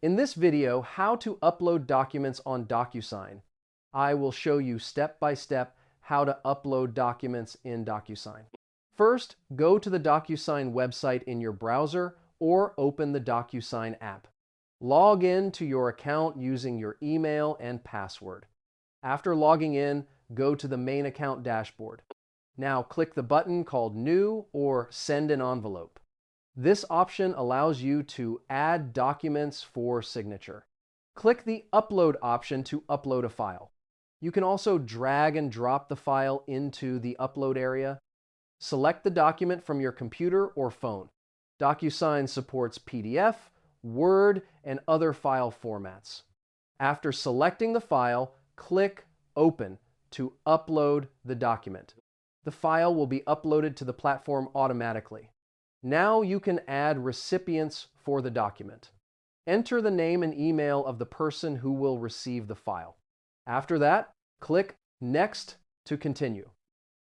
In this video, how to upload documents on Docusign. I will show you step by step how to upload documents in Docusign. First, go to the Docusign website in your browser or open the Docusign app. Log in to your account using your email and password. After logging in, go to the main account dashboard. Now click the button called New or Send an Envelope. This option allows you to add documents for signature. Click the Upload option to upload a file. You can also drag and drop the file into the upload area. Select the document from your computer or phone. Docusign supports PDF, Word, and other file formats. After selecting the file, click Open to upload the document. The file will be uploaded to the platform automatically. Now you can add recipients for the document. Enter the name and email of the person who will receive the file. After that, click Next to continue.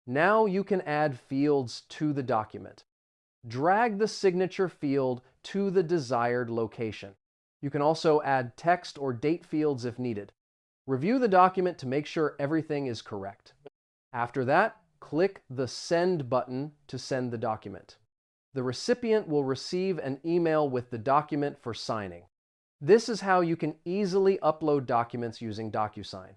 Now you can add fields to the document. Drag the signature field to the desired location. You can also add text or date fields if needed. Review the document to make sure everything is correct. After that, click the Send button to send the document. The recipient will receive an email with the document for signing. This is how you can easily upload documents using Docusign.